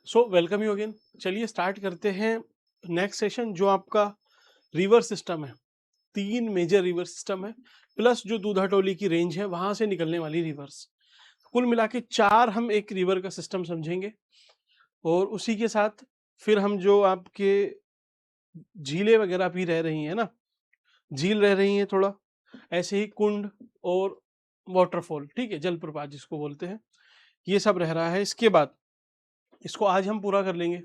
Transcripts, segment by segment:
So welcome you again. चलिए start करते हैं नेक्स्ट सेशन जो आपका रिवर सिस्टम है। तीन मेजर रिवर सिस्टम है प्लस जो दूधाटोली की रेंज है वहां से निकलने वाली रिवर्स, कुल मिला के चार हम एक रिवर का सिस्टम समझेंगे। और उसी के साथ फिर हम जो आपके झीलें वगैरह भी रह रही हैं ना, झील रह रही हैं थोड़ा, ऐसे ही कुंड और वाटरफॉल, ठीक है, जलप्रपात जिसको बोलते हैं, ये सब रह रहा है। इसके बाद इसको आज हम पूरा कर लेंगे।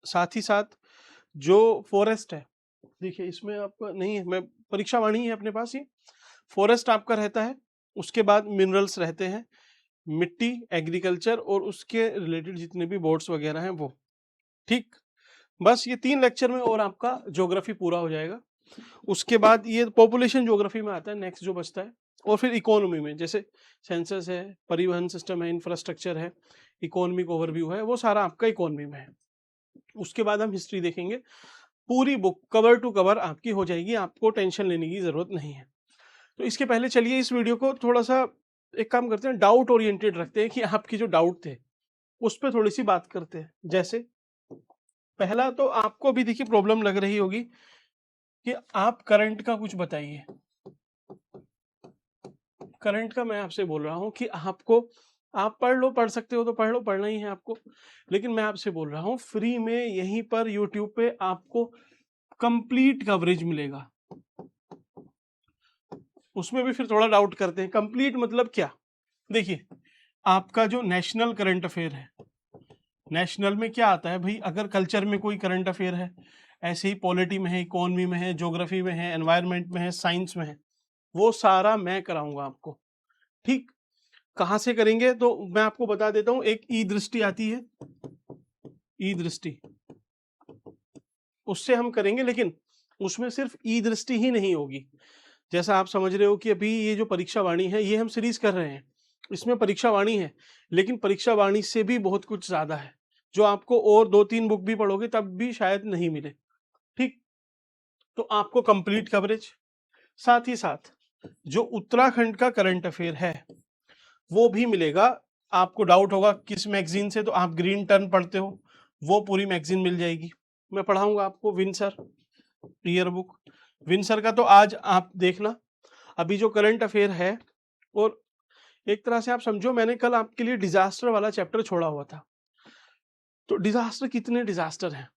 साथ ही साथ जो फॉरेस्ट है, देखिए इसमें आपका नहीं है, मैं परीक्षा वाणी है अपने पास, ये फॉरेस्ट आपका रहता है। उसके बाद मिनरल्स रहते हैं, मिट्टी, एग्रीकल्चर और उसके रिलेटेड जितने भी बोर्ड्स वगैरह हैं वो, ठीक। बस ये तीन लेक्चर में और आपका ज्योग्राफी पूरा हो जाएगा। उसके बाद ये पॉपुलेशन ज्योग्राफी में आता है नेक्स्ट जो बचता है। और फिर इकोनॉमी में जैसे सेंसस है, परिवहन सिस्टम है, इंफ्रास्ट्रक्चर है, इकोनॉमिक ओवरव्यू है, वो सारा आपका इकोनॉमी में है। उसके बाद हम हिस्ट्री देखेंगे। पूरी बुक कवर टू कवर आपकी हो जाएगी, आपको टेंशन लेने की जरूरत नहीं है। तो इसके पहले चलिए इस वीडियो को थोड़ा सा एक काम करते हैं, डाउट ओरिएंटेड रखते हैं कि आपके जो डाउट थे उस पर थोड़ी सी बात करते हैं। जैसे पहला तो आपको भी देखिए प्रॉब्लम लग रही होगी कि आप करंट का कुछ बताइए। करंट का मैं आपसे बोल रहा हूं कि आपको, आप पढ़ लो, पढ़ सकते हो तो पढ़ लो, पढ़ना ही है आपको, लेकिन मैं आपसे बोल रहा हूं फ्री में यहीं पर यूट्यूब पे आपको कंप्लीट कवरेज मिलेगा। उसमें भी फिर थोड़ा डाउट करते हैं, कंप्लीट मतलब क्या। देखिए आपका जो नेशनल करंट अफेयर है, नेशनल में क्या आता है भाई, अगर कल्चर में कोई करंट अफेयर है, ऐसे ही पॉलिटी में है, इकोनॉमी में है, ज्योग्राफी में है, एनवायरनमेंट में है, साइंस में है, वो सारा मैं कराऊंगा आपको, ठीक। कहाँ से करेंगे तो मैं आपको बता देता हूँ। एक ई दृष्टि आती है, ई दृष्टि, उससे हम करेंगे, लेकिन उसमें सिर्फ ई दृष्टि ही नहीं होगी। जैसा आप समझ रहे हो कि अभी ये जो परीक्षा वाणी है ये हम सीरीज कर रहे हैं, इसमें परीक्षा वाणी है, लेकिन परीक्षा वाणी से भी बहुत कुछ ज्यादा है जो आपको और दो तीन बुक भी पढ़ोगे तब भी शायद नहीं मिले, ठीक। तो आपको कंप्लीट कवरेज, साथ ही साथ जो उत्तराखंड का करंट अफेयर है वो भी मिलेगा। आपको डाउट होगा किस मैगजीन से, तो आप ग्रीन टर्न पढ़ते हो, वो पूरी मैगजीन मिल जाएगी। मैं पढ़ाऊंगा आपको विंसर ईयर बुक, विंसर का तो आज आप देखना। अभी जो करंट अफेयर है, और एक तरह से आप समझो मैंने कल आपके लिए डिजास्टर वाला चैप्टर छोड़ा हुआ था, तो डिजास्टर कितने डिजास्टर हैं,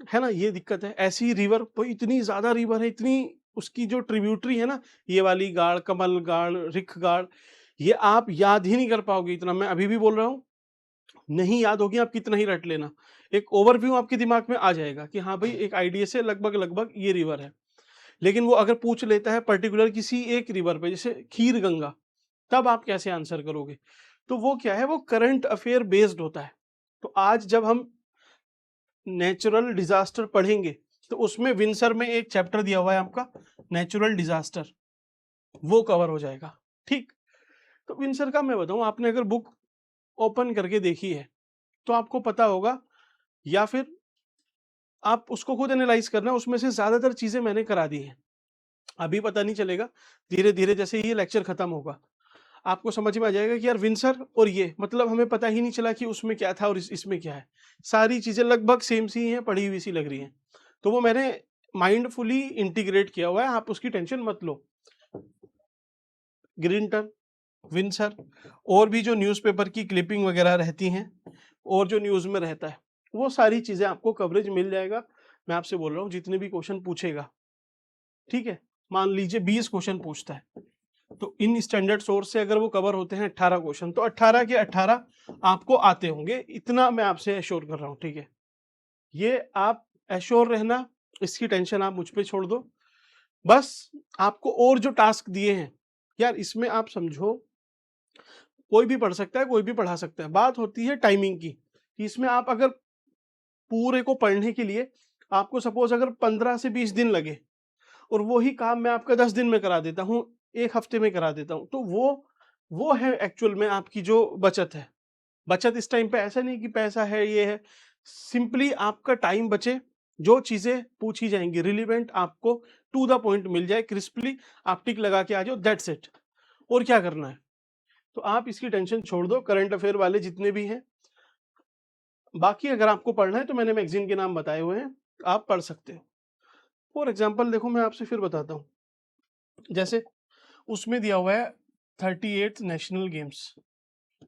है ना, ये दिक्कत है। ऐसी रिवर तो इतनी ज्यादा रिवर है, इतनी उसकी जो ट्रिब्यूटरी है ना, ये वाली गाड़, कमल गाड़, रिख गाड़, ये आप याद ही नहीं कर पाओगे इतना, मैं अभी भी बोल रहा हूँ, नहीं याद होगी आप कितना ही रट लेना, एक ओवरव्यू आपके दिमाग में आ जाएगा कि हाँ भाई एक आइडिया से लगभग लगभग ये रिवर है। लेकिन वो अगर पूछ लेता है पर्टिकुलर किसी एक रिवर पे, जैसे खीर गंगा, तब आप कैसे आंसर करोगे। तो वो क्या है, वो करंट अफेयर बेस्ड होता है। तो आज जब हम नेचुरल डिजास्टर पढ़ेंगे तो उसमें विंसर में एक चैप्टर दिया हुआ है आपका नेचुरल डिजास्टर, वो कवर हो जाएगा, ठीक। तो विंसर का मैं बताऊं, आपने अगर बुक ओपन करके देखी है तो आपको पता होगा, या फिर आप उसको खुद एनालाइज करना, उसमें से ज्यादातर चीजें मैंने करा दी हैं। अभी पता नहीं चलेगा, धीरे धीरे जैसे ये लेक्चर खत्म होगा आपको समझ में आ जाएगा कि यार विंसर और ये मतलब हमें पता ही नहीं चला कि उसमें क्या था और इसमें क्या है। सारी चीजें लगभग सेम सी हैं, पढ़ी हुई सी लग रही हैं, तो वो मैंने माइंडफुली इंटीग्रेट किया हुआ है, आप उसकी टेंशन मत लो। ग्रिंटन, विंसर, और भी जो न्यूज़पेपर की क्लिपिंग वगैरह रहती हैं और जो न्यूज़ में रहता है, वो सारी चीज़ें आपको कवरेज मिल जाएगा। मैं आपसे बोल रहा हूँ जितने भी क्वेश्चन पूछेगा, ठीक है, मान लीजिए 20 क्वेश्चन पूछता है, तो इन स्टैंडर्ड सोर्स से अगर वो कवर होते हैं 18 क्वेश्चन, तो 18 के 18 आपको आते होंगे, इतना मैं आपसे एश्योर कर रहा हूँ, ठीक है। ये आप एश्योर रहना, इसकी टेंशन आप मुझ पे छोड़ दो। बस आपको और जो टास्क दिए हैं यार, इसमें आप समझो कोई भी पढ़ सकता है, कोई भी पढ़ा सकता है, बात होती है टाइमिंग की, कि इसमें आप अगर पूरे को पढ़ने के लिए आपको सपोज अगर 15 से 20 दिन लगे, और वही काम मैं आपका 10 दिन में करा देता हूँ, एक हफ्ते में करा देता हूँ, तो वो है एक्चुअल में आपकी जो बचत है। बचत इस टाइम पे ऐसा नहीं कि पैसा है ये है, सिंपली आपका टाइम बचे, जो चीजें पूछी जाएंगी रिलीवेंट आपको टू द पॉइंट मिल जाए, क्रिस्पली आप टिक लगा के आ जाओ, दैट्स इट। और क्या करना है, तो आप इसकी टेंशन छोड़ दो। करंट अफेयर वाले जितने भी हैं बाकी अगर आपको पढ़ना है तो मैंने मैगजीन के नाम बताए हुए हैं, आप पढ़ सकते हो। फॉर एग्जाम्पल देखो, मैं आपसे फिर बताता हूँ, जैसे उसमें दिया हुआ है 38 नेशनल गेम्स,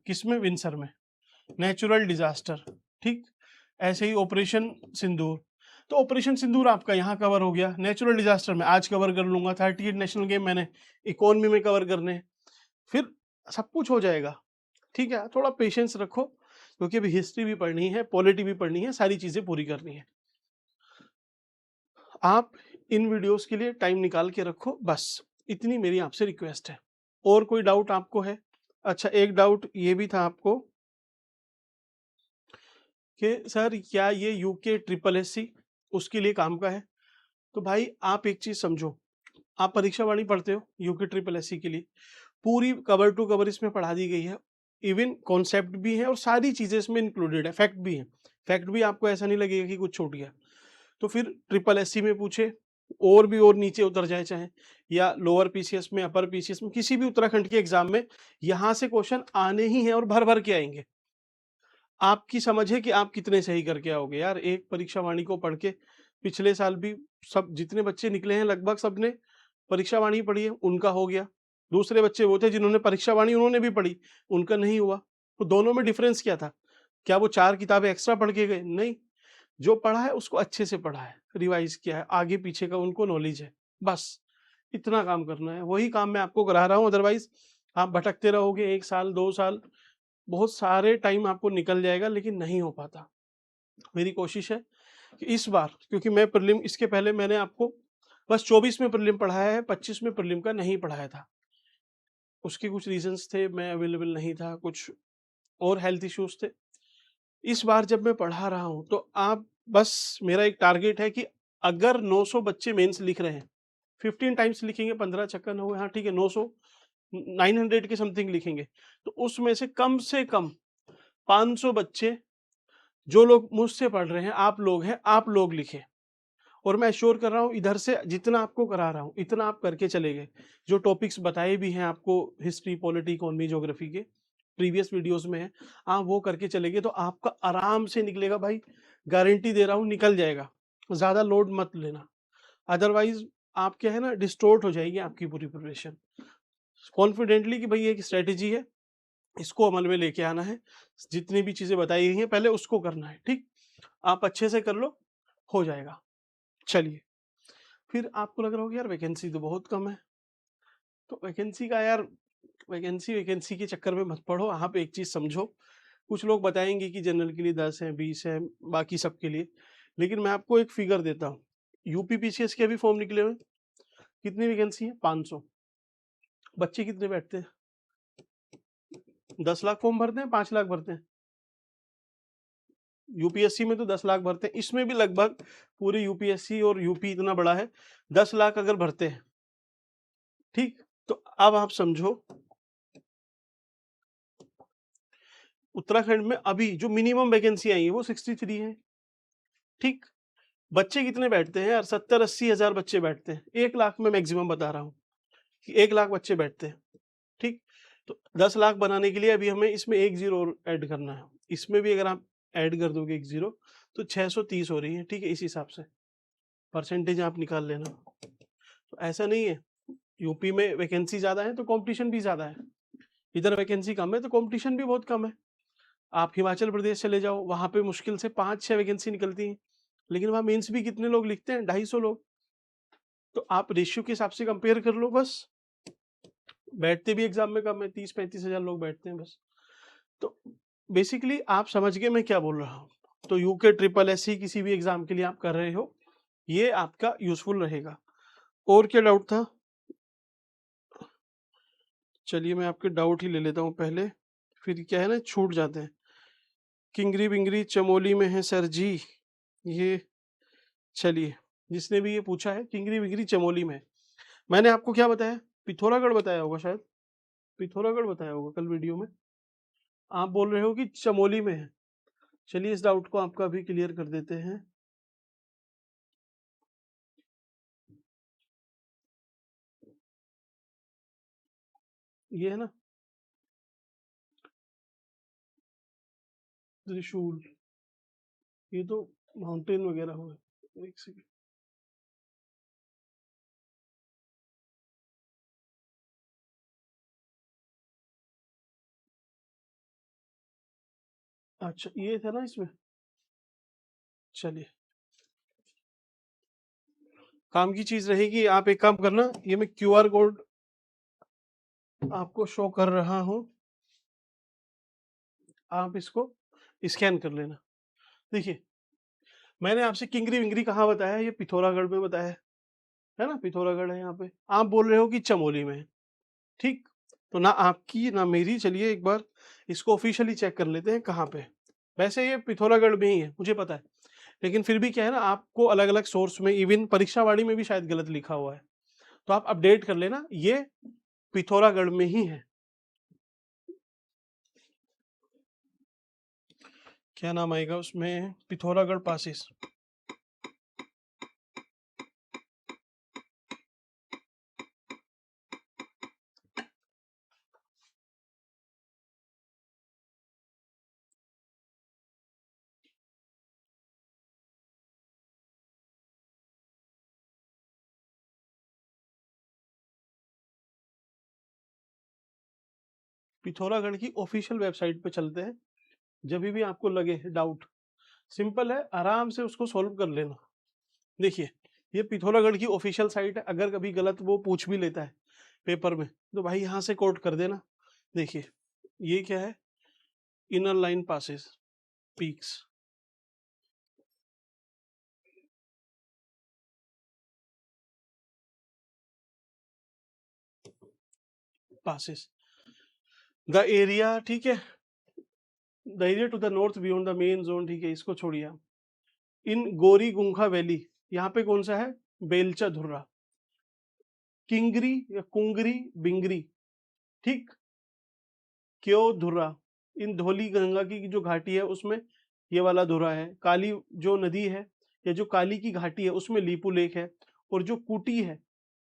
किसमें? विंसर में, नेचुरल डिजास्टर, ठीक। ऐसे ही ऑपरेशन सिंदूर, तो ऑपरेशन सिंदूर आपका यहाँ कवर हो गया, नेचुरल डिजास्टर में आज कवर कर लूंगा, 38 नेशनल गेम मैंने इकोनॉमी में कवर करने हैं, फिर सब कुछ हो जाएगा, ठीक है। थोड़ा पेशेंस रखो, क्योंकि अभी हिस्ट्री भी पढ़नी है, पॉलिटी भी पढ़नी है, सारी चीजें पूरी करनी है। आप इन वीडियोस के लिए टाइम निकाल के रखो, बस इतनी मेरी आपसे रिक्वेस्ट है। और कोई डाउट आपको है? अच्छा, एक डाउट ये भी था आपको कि सर क्या ये यूके ट्रिपल एससी उसके लिए काम का है? तो भाई आप एक चीज समझो, आप परीक्षा वाणी पढ़ते हो, यूके ट्रिपल एससी के लिए पूरी कवर टू कवर इसमें पढ़ा दी गई है, इवन कॉन्सेप्ट भी है और सारी चीजें इसमें इंक्लूडेड है, फैक्ट भी है। फैक्ट भी आपको ऐसा नहीं लगेगा कि कुछ छूट गया। तो फिर ट्रिपल एससी में पूछे और भी और नीचे उतर जाए चाहे, या लोअर पीसीएस में, अपर पीसीएस में, किसी भी उत्तराखंड के एग्जाम में यहाँ से क्वेश्चन आने ही हैं और भर भर के आएंगे। आपकी समझ है कि आप कितने सही करके आओगे यार। एक परीक्षा वाणी को पढ़ के पिछले साल भी सब जितने बच्चे निकले हैं लगभग सबने परीक्षा वाणी पढ़ी है, उनका हो गया। दूसरे बच्चे वो थे जिन्होंने परीक्षा वाणी उन्होंने भी पढ़ी, उनका नहीं हुआ। तो दोनों में डिफरेंस क्या था? क्या वो 4 किताबें एक्स्ट्रा पढ़ के गए? नहीं, जो पढ़ा है उसको अच्छे से पढ़ा है, रिवाइज किया है, आगे पीछे का उनको नॉलेज है, बस इतना काम करना है। वही काम मैं आपको करा रहा हूँ, अदरवाइज आप भटकते रहोगे 1 साल 2 साल, बहुत सारे टाइम आपको निकल जाएगा, लेकिन नहीं हो पाता। मेरी कोशिश है कि इस बार, क्योंकि मैं प्रीलिम, इसके पहले मैंने आपको बस 24 में प्रीलिम पढ़ाया है, 25 में प्रीलिम का नहीं पढ़ाया था। उसके कुछ रीजंस थे, मैं अवेलेबल नहीं था, कुछ और हेल्थ इश्यूज थे। इस बार जब मैं पढ़ा रहा हूँ तो आप बस, मेरा एक टारगेट है कि अगर 900 बच्चे मेंस लिख रहे हैं, 15 टाइम्स लिखेंगे, 15 छक्का हुए, हाँ ठीक है, 900 900 के समथिंग लिखेंगे, तो उसमें से कम 500 बच्चे, जो लोग मुझसे पढ़ रहे हैं, आप लोग हैं, आप लोग लिखें। और मैं श्योर कर रहा हूँ इधर से जितना आपको करा रहा हूँ इतना आप करके चले गए, जो टॉपिक्स बताए भी हैं आपको, हिस्ट्री पॉलिटी इकोनॉमी ज्योग्राफी के प्रीवियस वीडियोस में है, आप वो करके चले गए तो आपका आराम से निकलेगा भाई, गारंटी दे रहा हूँ निकल जाएगा। ज़्यादा लोड मत लेना, अदरवाइज आप क्या है ना, डिस्टोर्ट हो जाएगी आपकी पूरी प्रिपरेशन। कॉन्फिडेंटली कि भाई एक स्ट्रेटेजी है, इसको अमल में लेके आना है, जितनी भी चीज़ें बताई गई हैं पहले उसको करना है, ठीक। आप अच्छे से कर लो, हो जाएगा। चलिए, फिर आपको लग रहा होगा यार वैकेंसी तो बहुत कम है, तो वैकेंसी का यार, वैकेंसी के चक्कर में मत पड़ो। आप एक चीज़ समझो, कुछ लोग बताएंगे कि जनरल के लिए 10 है 20 है, बाकी सबके लिए, लेकिन मैं आपको एक फिगर देता हूँ। यूपी पीसीएस के भी फॉर्म निकले हुए, कितनी वैकेंसी है? 500। बच्चे कितने बैठते हैं? 10 लाख फॉर्म भरते हैं, 5 लाख भरते हैं। यूपीएससी में तो 10 लाख भरते हैं, इसमें भी लगभग पूरे यूपीएससी और यूपी इतना बड़ा है, 10 लाख अगर भरते हैं, ठीक। तो अब आप समझो, उत्तराखंड में अभी जो मिनिमम वैकेंसी आई है वो 63 है, ठीक। बच्चे कितने बैठते हैं यार? 70-80 हजार बच्चे बैठते हैं, 1 लाख में मैक्सिमम बता रहा हूँ कि 1 लाख बच्चे बैठते हैं, ठीक। तो 10 लाख बनाने के लिए अभी हमें इसमें एक जीरो और ऐड करना है, इसमें भी अगर आप ऐड कर दोगे एक जीरो तो 630 हो रही है, ठीक है। इस हिसाब से परसेंटेज आप निकाल लेना। तो ऐसा नहीं है यूपी में वैकेंसी ज़्यादा है तो कंपटीशन भी ज़्यादा है, इधर वैकेंसी कम है तो कंपटीशन भी बहुत कम है। आप हिमाचल प्रदेश चले जाओ, वहाँ पे मुश्किल से 5-6 वैकेंसी निकलती हैं, लेकिन वहाँ मेंस भी कितने लोग लिखते हैं? 250 लोग। तो आप रेशियो के हिसाब से कंपेयर कर लो बस। बैठते भी एग्जाम में कम है, 30-35 हजार लोग बैठते हैं बस। तो बेसिकली आप समझ गए मैं क्या बोल रहा हूँ। तो यूके ट्रिपल एससी किसी भी एग्जाम के लिए आप कर रहे हो, ये आपका यूजफुल रहेगा। और क्या डाउट था? चलिए मैं आपके डाउट ही ले लेता हूँ पहले, फिर क्या है ना छूट जाते हैं। किंगरी बिंगरी चमोली में है सर जी, ये चलिए, जिसने भी ये पूछा है किंगरी बिंगरी चमोली में है। मैंने आपको क्या बताया? पिथौरागढ़ बताया होगा शायद, पिथौरागढ़ बताया होगा कल वीडियो में। आप बोल रहे हो कि चमोली में है। चलिए इस डाउट को आपका अभी क्लियर कर देते हैं। ये है ना त्रिशूल, ये तो माउंटेन वगैरह हो गए। एक सेकेंड, अच्छा ये था ना इसमें। चलिए, काम की चीज रहेगी। आप एक काम करना, ये मैं क्यूआर कोड आपको शो कर रहा हूं, आप इसको स्कैन कर लेना। देखिए, मैंने आपसे किंगरी विंगरी कहाँ बताया है? ये पिथौरागढ़ में बताया है ना, पिथौरागढ़ है यहाँ पे। आप बोल रहे हो कि चमोली में है, ठीक। तो ना आपकी ना मेरी, चलिए एक बार इसको ऑफिशियली चेक कर लेते हैं कहाँ पे है। वैसे ये पिथौरागढ़ में ही है, मुझे पता है, लेकिन फिर भी क्या है ना, आपको अलग अलग सोर्स में, इवन परीक्षावाड़ी में भी शायद गलत लिखा हुआ है, तो आप अपडेट कर लेना। ये पिथौरागढ़ में ही है। क्या नाम आएगा उसमें? पिथौरागढ़ पासिस। पिथौरागढ़ की ऑफिशियल वेबसाइट पे चलते हैं। जब भी आपको लगे डाउट, सिंपल है, आराम से उसको सॉल्व कर लेना। देखिए, ये पिथौरागढ़ की ऑफिशियल साइट है। अगर कभी गलत वो पूछ भी लेता है पेपर में, तो भाई यहाँ से कोट कर देना। देखिए, ये क्या है? Inner line passes, peaks, passes, the area, ठीक है, the area to the north beyond the main zone, ठीक है, इसको छोड़िए आप। इन गोरी गुंखा वैली, यहाँ पे कौन सा है? बेलचा धुर्रा, किंगरी या कुंगरी बिंगरी, ठीक, क्यों धुर्रा, इन धौली गंगा की जो घाटी है उसमें ये वाला धुर्रा है। काली जो नदी है या जो काली की घाटी है उसमें लीपू लेक है। और जो कुटी है,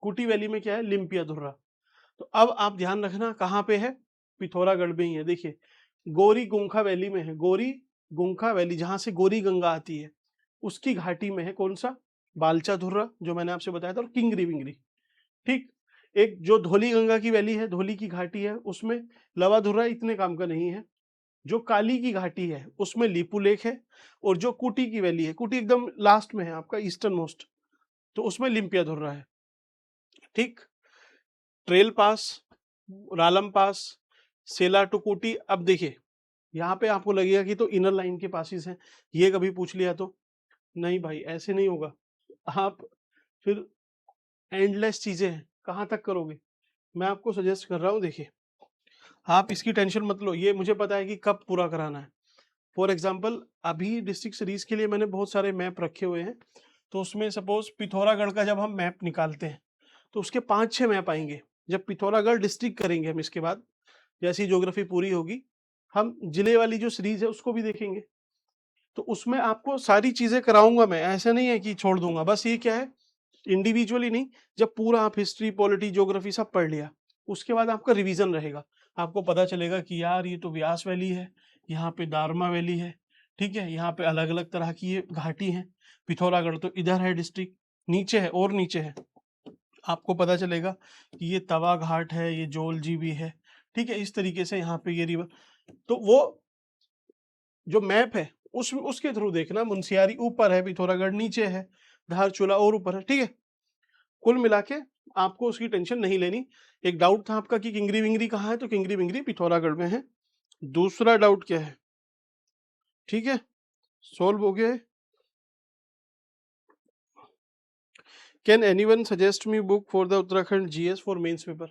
कुटी वैली में क्या है? लिम्पिया धुर्रा। तो अब आप ध्यान रखना कहाँ पे है? पिथौरागढ़ में ही है। देखिए, गोरी गुंखा वैली में है। गोरी गुंखा वैली, जहां से गोरी गंगा आती है, उसकी घाटी में है कौन सा? बालचा धुर्रा, जो मैंने आपसे बताया था, और किंगरी विंगरी, ठीक। एक जो धौली गंगा की वैली है, धौली की घाटी है, उसमें लवा धुर्रा इतने काम का नहीं है। जो काली की घाटी है उसमें लीपू लेक है। और जो कुटी की वैली है, कुटी एकदम लास्ट में है आपका, ईस्टर्न मोस्ट, तो उसमें लिम्पिया धुर्रा है, ठीक। Traill pass, Ralam pass, Sela to Kuti. अब देखिए, यहाँ पे आपको लगेगा कि तो इनर लाइन के पासिस हैं, ये कभी पूछ लिया तो। नहीं भाई, ऐसे नहीं होगा। आप फिर एंडलेस चीजें हैं, कहाँ तक करोगे? मैं आपको सजेस्ट कर रहा हूँ, देखिए, आप इसकी टेंशन मत लो, ये मुझे पता है कि कब पूरा कराना है। फॉर एग्जाम्पल, अभी डिस्ट्रिक्ट सीरीज के लिए मैंने बहुत सारे मैप रखे हुए हैं। तो उसमें सपोज पिथौरागढ़ का जब हम मैप निकालते हैं, तो उसके 5-6 मैप आएंगे। जब पिथौरागढ़ डिस्ट्रिक्ट करेंगे हम, इसके बाद जैसी ज्योग्राफी पूरी होगी, हम जिले वाली जो सीरीज है उसको भी देखेंगे। तो उसमें आपको सारी चीजें कराऊंगा मैं, ऐसा नहीं है कि छोड़ दूंगा। बस ये क्या है, इंडिविजुअली नहीं, जब पूरा आप हिस्ट्री, पॉलिटी, ज्योग्राफी सब पढ़ लिया, उसके बाद आपका रिवीजन रहेगा। आपको पता चलेगा कि यार ये तो व्यास वैली है, यहाँ पे दारमा वैली है, ठीक है, यहाँ पे अलग अलग तरह की ये घाटी है। पिथौरागढ़ तो इधर है डिस्ट्रिक्ट, नीचे है और नीचे है। आपको पता चलेगा कि ये तवा घाट है, ये जोल जी भी है, ठीक है। इस तरीके से यहाँ पे ये रिवर, तो वो जो मैप है उसके थ्रू देखना। मुंशियारी ऊपर है, पिथौरागढ़ नीचे है, धारचूला और ऊपर है, ठीक है। कुल मिला के आपको उसकी टेंशन नहीं लेनी। एक डाउट था आपका कि किंगरी विंगरी कहाँ है, तो किंगरी विंगरी पिथौरागढ़ में है। दूसरा डाउट क्या है? ठीक है, सोल्व हो गया। Can anyone suggest me book for the Uttarakhand GS for mains paper?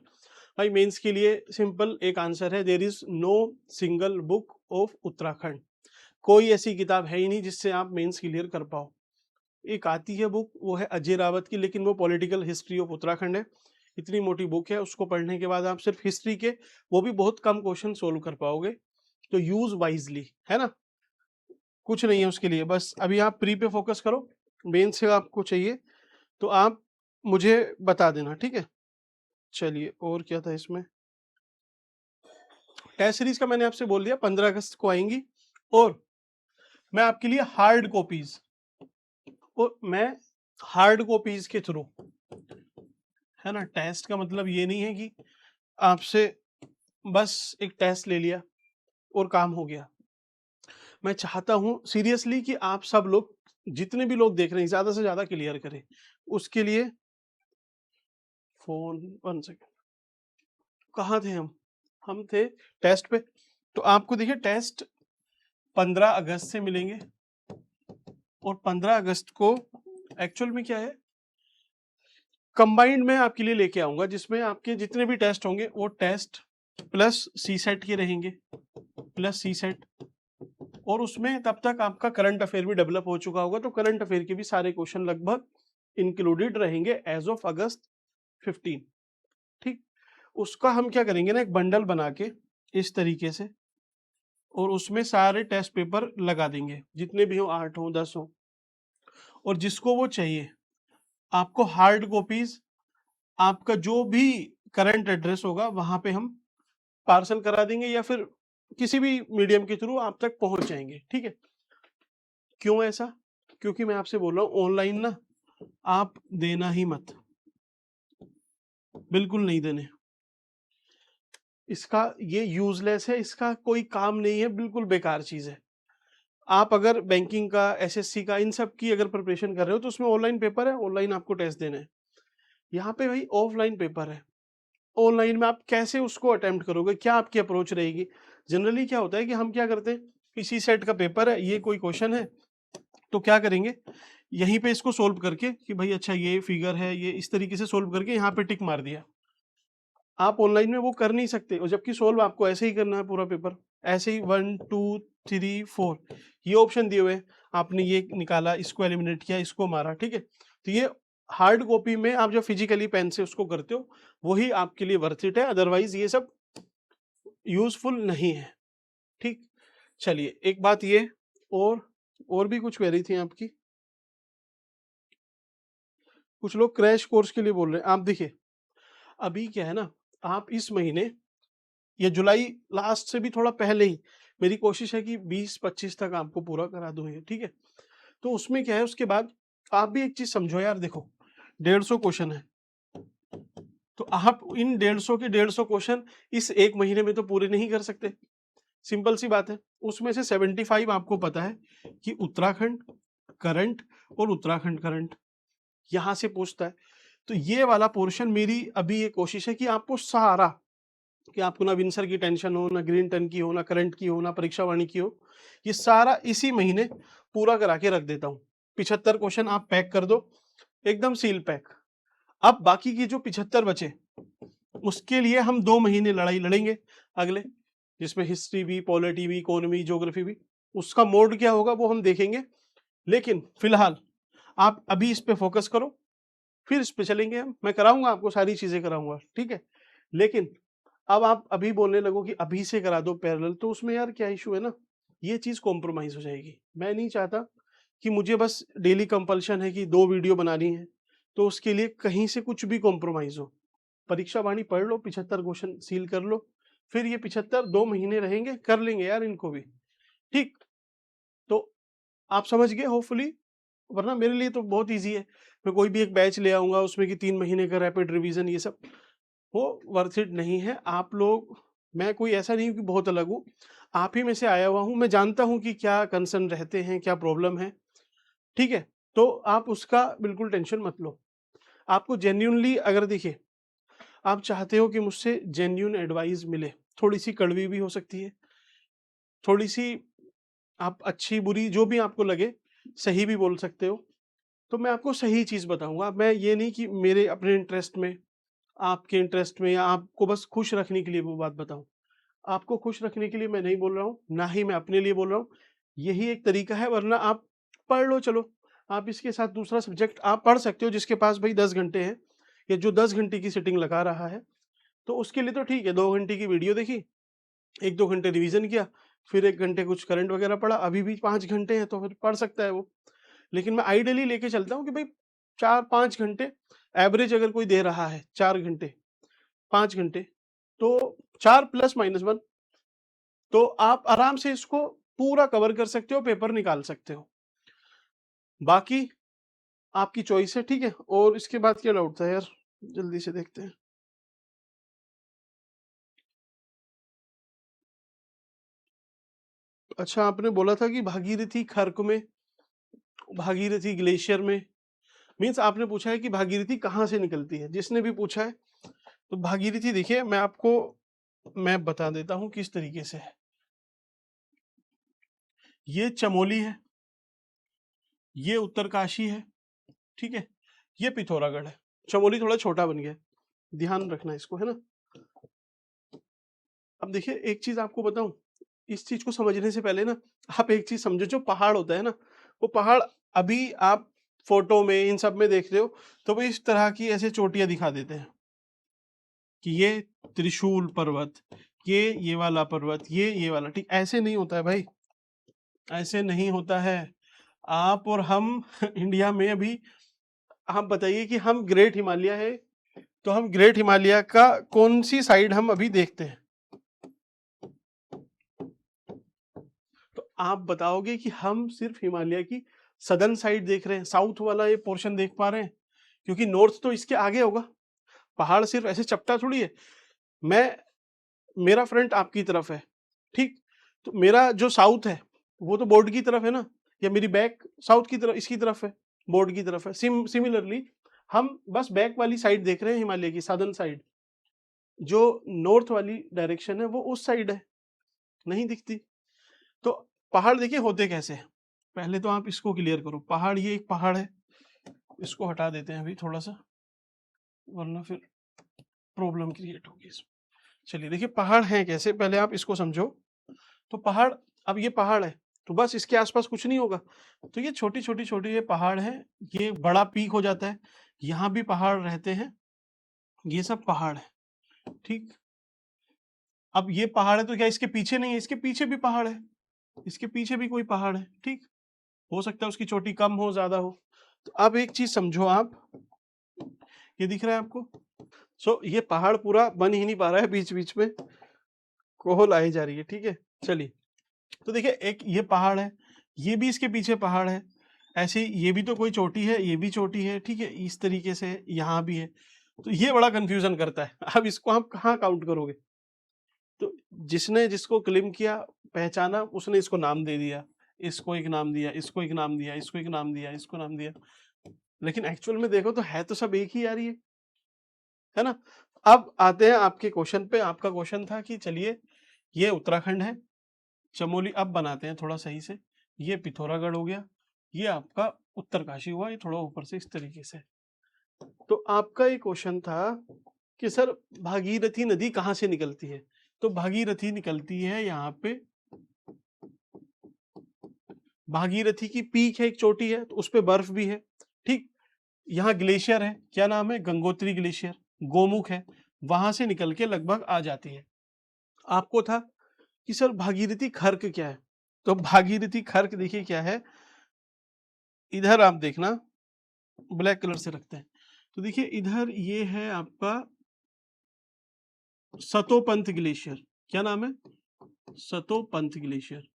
भाई, मेंस के लिए सिंपल एक आंसर है, there is no single book of Uttarakhand. कोई ऐसी किताब है ही नहीं जिससे आप मेंस क्लियर कर पाओ। एक आती है बुक, वो है अजय रावत की, लेकिन वो पॉलिटिकल हिस्ट्री ऑफ उत्तराखंड है। इतनी मोटी बुक है, उसको पढ़ने के बाद आप सिर्फ हिस्ट्री के, वो भी बहुत कम क्वेश्चन सोल्व कर पाओगे। तो यूज वाइजली, है ना, कुछ नहीं है उसके लिए। बस अभी आप प्री पे फोकस करो, मेन से आपको चाहिए तो आप मुझे बता देना, ठीक है। चलिए, और क्या था इसमें? टेस्ट सीरीज का मैंने आपसे बोल दिया, 15 अगस्त को आएंगी। और मैं आपके लिए हार्ड कॉपीज, और मैं हार्ड कॉपीज के थ्रू, है ना, टेस्ट का मतलब ये नहीं है कि आपसे बस एक टेस्ट ले लिया और काम हो गया। मैं चाहता हूं सीरियसली कि आप सब लोग, जितने भी लोग देख रहे हैं, ज्यादा से ज्यादा क्लियर करें। उसके लिए फोन, 1 सेकेंड, कहाँ थे हम थे टेस्ट पे। तो आपको देखिए टेस्ट 15 अगस्त से मिलेंगे, और 15 अगस्त को एक्चुअल में क्या है, कंबाइंड में आपके लिए लेके आऊंगा, जिसमें आपके जितने भी टेस्ट होंगे वो टेस्ट प्लस सी सेट के रहेंगे, प्लस सी सेट, और उसमें तब तक आपका करंट अफेयर भी डेवलप हो चुका होगा, तो करंट अफेयर के भी सारे क्वेश्चन लगभग इंक्लूडेड रहेंगे एज ऑफ अगस्त 15। ठीक, उसका हम क्या करेंगे ना, एक बंडल बना के इस तरीके से, और उसमें सारे टेस्ट पेपर लगा देंगे, जितने भी हो, 8 हो 10 हो, और जिसको वो चाहिए आपको हार्ड कॉपीज, आपका जो भी करंट एड्रेस होगा वहां पे हम पार्सल करा देंगे, या फिर किसी भी मीडियम के थ्रू आप तक पहुंच जाएंगे। ठीक है, क्यों ऐसा? क्योंकि मैं आपसे बोल रहा हूं ऑनलाइन ना आप देना ही मत, बिल्कुल नहीं देने। इसका ये यूजलेस है, इसका कोई काम नहीं है, बिल्कुल बेकार चीज है। आप अगर बैंकिंग का, एसएससी का, इन सब की अगर प्रिपरेशन कर रहे हो तो उसमें ऑनलाइन पेपर है, ऑनलाइन आपको टेस्ट देना है। यहाँ पे भाई ऑफलाइन पेपर है, ऑनलाइन में आप कैसे उसको अटेम्प्ट करोगे, क्या आपकी अप्रोच रहेगी? जनरली क्या होता है कि हम क्या करते हैं, इसी सेट का पेपर है, ये कोई क्वेश्चन है, तो क्या करेंगे, यहीं पे इसको सोल्व करके कि भाई अच्छा ये फिगर है, ये इस तरीके से सोल्व करके यहाँ पे टिक मार दिया। आप ऑनलाइन में वो कर नहीं सकते, और जबकि सोल्व आपको ऐसे ही करना है पूरा पेपर, ऐसे ही 1 2 3 4 ये ऑप्शन दिए हुए हैं, आपने ये निकाला, इसको एलिमिनेट किया, इसको मारा। ठीक है, तो ये हार्ड कॉपी में आप जो फिजिकली पेन से उसको करते हो वही आपके लिए वर्थ इट है, अदरवाइज ये सब यूजफुल नहीं है। ठीक, चलिए एक बात ये, और भी कुछ क्वेरी थी आपकी, कुछ लोग क्रैश कोर्स के लिए बोल रहे हैं। आप देखिए अभी क्या है ना, आप इस महीने या जुलाई लास्ट से भी थोड़ा पहले ही, मेरी कोशिश है कि 20-25 तक आपको पूरा करा दूं ये। ठीक है, तो उसमें क्या है, उसके बाद आप भी एक चीज समझो यार, देखो 150 क्वेश्चन है, तो आप इन 150 के 150 क्वेश्चन इस एक महीने में तो पूरे नहीं कर सकते, सिंपल सी बात है। उसमें से 75 आपको पता है कि उत्तराखंड करंट और उत्तराखंड करंट यहां से पूछता है, तो ये वाला पोर्शन मेरी अभी ये कोशिश है कि आपको सारा, कि आपको ना विंसर की टेंशन हो, ना ग्रीन टन की हो, ना करंट की हो, ना परीक्षा वाणी की हो, ये सारा इसी महीने पूरा करा के रख देता हूं। 75 क्वेश्चन आप पैक कर दो, एकदम सील पैक। अब बाकी की जो 75 बचे, उसके लिए हम 2 महीने लड़ाई लड़ेंगे अगले, जिसमें हिस्ट्री भी, पॉलिटी भी, इकोनॉमी, ज्योग्राफी भी, उसका मोड क्या होगा वो हम देखेंगे। लेकिन फिलहाल आप अभी इस पे फोकस करो, फिर इस पे चलेंगे हम, मैं कराऊंगा आपको, सारी चीजें कराऊंगा। ठीक है, लेकिन अब आप अभी बोलने लगो कि अभी से करा दो पैरेलल, तो उसमें यार क्या इशू है ना, ये चीज कॉम्प्रोमाइज हो जाएगी। मैं नहीं चाहता कि मुझे बस डेली कंपल्शन है कि 2 वीडियो बनानी है, तो उसके लिए कहीं से कुछ भी कॉम्प्रोमाइज हो। परीक्षा वाणी पढ़ लो, 75 क्वेश्चन सील कर लो, फिर ये 75 2 महीने रहेंगे, कर लेंगे यार इनको भी। ठीक, तो आप समझ गए होपफुली, वरना मेरे लिए तो बहुत ईजी है, मैं कोई भी एक बैच ले आऊंगा उसमें कि 3 महीने का रैपिड रिवीजन, ये सब वो वर्थ इट नहीं है। आप लोग, मैं कोई ऐसा नहीं हूं कि बहुत अलग हूं, आप ही में से आया हुआ हूं, मैं जानता हूं कि क्या कंसर्न रहते हैं, क्या प्रॉब्लम है। ठीक है, तो आप उसका बिल्कुल टेंशन मत लो। आपको जेन्यूनली अगर देखिए, आप चाहते हो कि मुझसे जेन्यून एडवाइस मिले, थोड़ी सी कड़वी भी हो सकती है, थोड़ी सी आप अच्छी बुरी जो भी आपको लगे, सही भी बोल सकते हो, तो मैं आपको सही चीज बताऊंगा। मैं ये नहीं कि मेरे अपने इंटरेस्ट में, आपके इंटरेस्ट में, या आपको बस खुश रखने के लिए वो बात बताऊं। आपको खुश रखने के लिए मैं नहीं बोल रहा हूँ, ना ही मैं अपने लिए बोल रहा हूँ, यही एक तरीका है। वरना आप पढ़ लो, चलो आप इसके साथ दूसरा सब्जेक्ट आप पढ़ सकते हो, जिसके पास भाई 10 घंटे हैं, या जो 10 घंटे की सिटिंग लगा रहा है, तो उसके लिए तो ठीक है, 2 घंटे की वीडियो देखी, 1-2 घंटे रिवीजन किया, फिर 1 घंटे कुछ करंट वगैरह पढ़ा, अभी भी 5 घंटे हैं तो फिर पढ़ सकता है वो। लेकिन मैं आइडियली लेके चलता हूँ कि भाई 4-5 घंटे एवरेज अगर कोई दे रहा है, 4 घंटे 5 घंटे, तो 4 ± 1, तो आप आराम से इसको पूरा कवर कर सकते हो, पेपर निकाल सकते हो, बाकी आपकी चॉइस है, ठीक है। और इसके बाद क्या डाउट था यार, जल्दी से देखते हैं। अच्छा, आपने बोला था कि भागीरथी खर्क में, भागीरथी ग्लेशियर में, मीन्स आपने पूछा है कि भागीरथी कहाँ से निकलती है, जिसने भी पूछा है। तो भागीरथी देखिए, मैं आपको मैप बता देता हूँ किस तरीके से है। ये चमोली है, ये उत्तरकाशी है, ठीक है, ये पिथौरागढ़ है। चमोली थोड़ा छोटा बन गया, ध्यान रखना इसको, है ना। अब देखिए एक चीज आपको बताऊं, इस चीज को समझने से पहले ना आप एक चीज समझो, जो पहाड़ होता है ना, वो पहाड़ अभी आप फोटो में इन सब में देख रहे हो तो वो इस तरह की ऐसे चोटियां दिखा देते हैं कि ये त्रिशूल पर्वत, ये वाला पर्वत, ये वाला, ठीक ऐसे नहीं होता है भाई, ऐसे नहीं होता है। आप और हम इंडिया में अभी, आप बताइए कि हम ग्रेट हिमालय है, तो हम ग्रेट हिमालय का कौन सी साइड हम अभी देखते हैं, तो आप बताओगे कि हम सिर्फ हिमालय की सदर्न साइड देख रहे हैं, साउथ वाला ये पोर्शन देख पा रहे हैं, क्योंकि नॉर्थ तो इसके आगे होगा। पहाड़ सिर्फ ऐसे चपटा थोड़ी है, मैं, मेरा फ्रंट आपकी तरफ है, ठीक, तो मेरा जो साउथ है वो तो बोर्ड की तरफ है ना, या मेरी बैक साउथ की तरफ, इसकी तरफ है, बोर्ड की तरफ है। सिमिलरली हम बस बैक वाली साइड देख रहे हैं, हिमालय की सदर्न साइड, जो नॉर्थ वाली डायरेक्शन है वो उस साइड है, नहीं दिखती। तो पहाड़ देखिए होते कैसे हैं, पहले तो आप इसको क्लियर करो। पहाड़, ये एक पहाड़ है, इसको हटा देते हैं अभी थोड़ा सा, वरना फिर प्रॉब्लम क्रिएट होगी इसमें। चलिए देखिए पहाड़ है कैसे, पहले आप इसको समझो। तो पहाड़, अब ये पहाड़ है तो बस इसके आसपास कुछ नहीं होगा, तो ये छोटी छोटी छोटी ये पहाड़ है, ये बड़ा पीक हो जाता है, यहाँ भी पहाड़ रहते हैं, ये सब पहाड़ है, ठीक। अब ये पहाड़ है तो क्या इसके पीछे नहीं है, इसके पीछे भी पहाड़ है, इसके पीछे भी कोई पहाड़ है, ठीक, हो सकता है उसकी चोटी कम हो ज्यादा हो। तो अब एक चीज समझो आप, ये दिख रहा है आपको, ये पहाड़ पूरा बन ही नहीं पा रहा है, बीच बीच में कोहल आई जा रही है, ठीक है। चलिए, तो देखिए एक ये पहाड़ है, ये भी इसके पीछे पहाड़ है, ऐसे ये भी तो कोई चोटी है, ये भी चोटी है, ठीक है, इस तरीके से यहाँ भी है। तो ये बड़ा कंफ्यूजन करता है, अब इसको आप कहाँ काउंट करोगे। तो जिसने जिसको क्लेम किया, पहचाना, उसने इसको नाम दे दिया, इसको एक नाम दिया, इसको एक नाम दिया, इसको एक नाम दिया, इसको नाम दिया, लेकिन एक्चुअल में देखो तो है तो सब एक ही आ रही है ना। अब आते हैं आपके क्वेश्चन पे। आपका क्वेश्चन था कि चलिए ये उत्तराखंड है, चमोली, अब बनाते हैं थोड़ा सही से, ये पिथौरागढ़ हो गया, ये आपका उत्तरकाशी हुआ, ये थोड़ा ऊपर से इस तरीके से। तो आपका ये क्वेश्चन था कि सर भागीरथी नदी कहाँ से निकलती है, तो भागीरथी निकलती है यहाँ पे, भागीरथी की पीक है, एक चोटी है, तो उस पे बर्फ भी है, ठीक। यहाँ ग्लेशियर है, क्या नाम है, गंगोत्री ग्लेशियर, गोमुख है, वहां से निकल के लगभग आ जाती है। आपको था कि सर भागीरथी खर्क क्या है, तो भागीरथी खर्क देखिए क्या है, इधर आप देखना, ब्लैक कलर से रखते हैं, तो देखिए इधर ये है आपका सतोपंथ ग्लेशियर, क्या नाम है, सतोपंथ ग्लेशियर।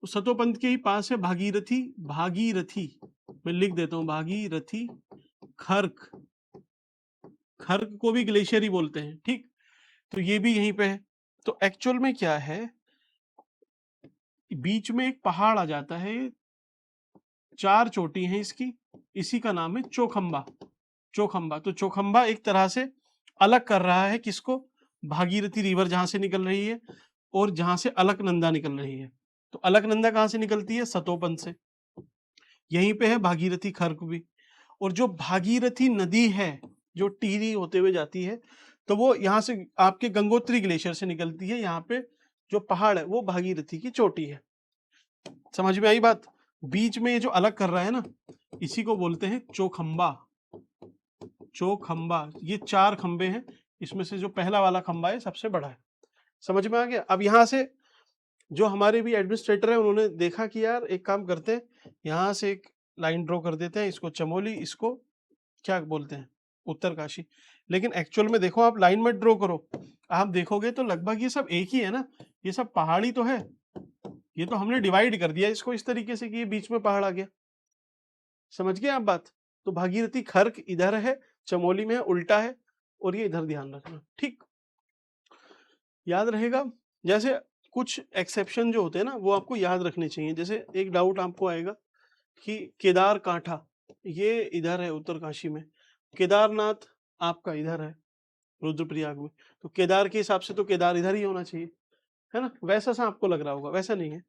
तो सतोपंथ के ही पास है भागीरथी, भागीरथी मैं लिख देता हूं, भागीरथी खर्क, खर्क को भी ग्लेशियर ही बोलते हैं, ठीक, तो ये भी यहीं पे है। तो एक्चुअल में क्या है, बीच में एक पहाड़ आ जाता है, 4 चोटी हैं इसकी, इसी का नाम है चौखंबा, चौखंबा। तो चौखंबा एक तरह से अलग कर रहा है किसको, भागीरथी रिवर जहां से निकल रही है और जहां से अलकनंदा निकल रही है। तो अलकनंदा कहां से निकलती है, सतोपंथ से, यहीं पे है भागीरथी खर्क भी। और जो भागीरथी नदी है, जो टिहरी होते हुए जाती है, तो वो यहाँ से आपके गंगोत्री ग्लेशियर से निकलती है, यहाँ पे जो पहाड़ है वो भागीरथी की चोटी है। समझ में आई बात। बीच में ये जो अलग कर रहा है ना, इसी को बोलते हैं चौखंबा, चौखंबा। ये 4 खंबे हैं, इसमें से जो पहला वाला खंबा है सबसे बड़ा है। समझ में आ गया। अब यहाँ से जो हमारे भी एडमिनिस्ट्रेटर है, उन्होंने देखा कि यार एक काम करते हैं, यहाँ से एक लाइन ड्रॉ कर देते हैं, इसको चमोली, इसको क्या बोलते हैं, उत्तरकाशी। लेकिन एक्चुअल में देखो, आप लाइन मत ड्रॉ करो, आप देखोगे तो लगभग ये सब एक ही है ना, ये सब पहाड़ी तो है, ये तो हमने डिवाइड कर दिया इसको इस तरीके से कि ये बीच में पहाड़ आ गया। समझ गए आप बात? तो भागीरथी खर्क इधर है, चमोली में है, उल्टा है, और ये इधर ध्यान रखना, ठीक? याद रहेगा। जैसे कुछ एक्सेप्शन जो होते हैं ना वो आपको याद रखने चाहिए। जैसे एक डाउट आपको आएगा कि केदार कांठा ये इधर है उत्तरकाशी में, केदारनाथ आपका इधर है रुद्रप्रयाग में, तो केदार के हिसाब से तो केदार इधर ही होना चाहिए, है ना? वैसा सा आपको लग रहा होगा, वैसा नहीं है।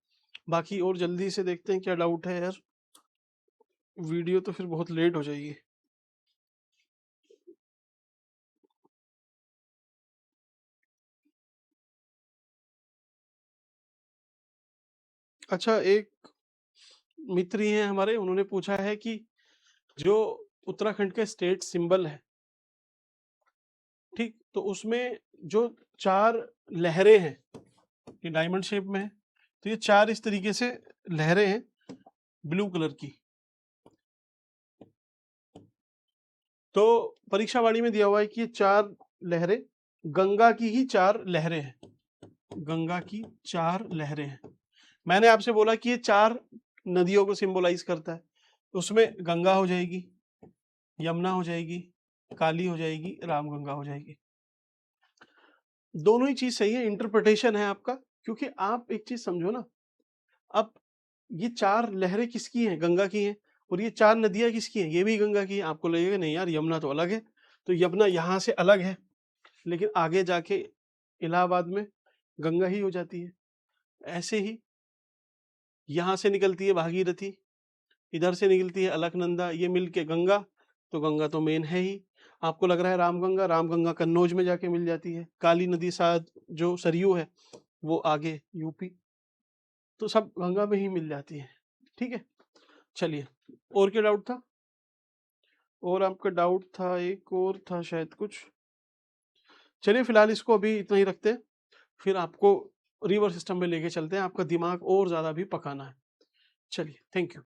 बाकी और जल्दी से देखते हैं क्या डाउट है यार, वीडियो तो फिर बहुत लेट हो जाएगी। अच्छा, एक मित्र ही हैं हमारे, उन्होंने पूछा है कि जो उत्तराखंड के स्टेट सिंबल है, ठीक, तो उसमें जो 4 लहरें हैं, ये डायमंड शेप में है, तो ये 4 इस तरीके से लहरें हैं ब्लू कलर की। तो परीक्षावाणी में दिया हुआ है कि ये 4 लहरें गंगा की ही 4 लहरें हैं, गंगा की 4 लहरें हैं। मैंने आपसे बोला कि ये 4 नदियों को सिंबलाइज करता है, उसमें गंगा हो जाएगी, यमुना हो जाएगी, काली हो जाएगी, रामगंगा हो जाएगी। दोनों ही चीज सही है, इंटरप्रिटेशन है आपका। क्योंकि आप एक चीज समझो ना, अब ये 4 लहरें किसकी हैं? गंगा की हैं। और ये 4 नदियां किसकी हैं? ये भी गंगा की हैं। आपको लगेगा नहीं यार यमुना तो अलग है, तो यमुना यहाँ से अलग है, लेकिन आगे जाके इलाहाबाद में गंगा ही हो जाती है। ऐसे ही यहाँ से निकलती है भागीरथी, इधर से निकलती है अलकनंदा, ये मिलके गंगा, तो गंगा तो मेन है ही। आपको लग रहा है रामगंगा, रामगंगा कन्नौज में जाके मिल जाती है। काली नदी शायद जो सरयू है वो आगे यूपी, तो सब गंगा में ही मिल जाती है, ठीक है। चलिए, और क्या डाउट था? और आपका डाउट था, एक और था शायद कुछ। चलिए फिलहाल इसको अभी इतना ही रखते हैं, फिर आपको रिवर सिस्टम में लेके चलते हैं, आपका दिमाग और ज्यादा भी पकाना है। चलिए, थैंक यू।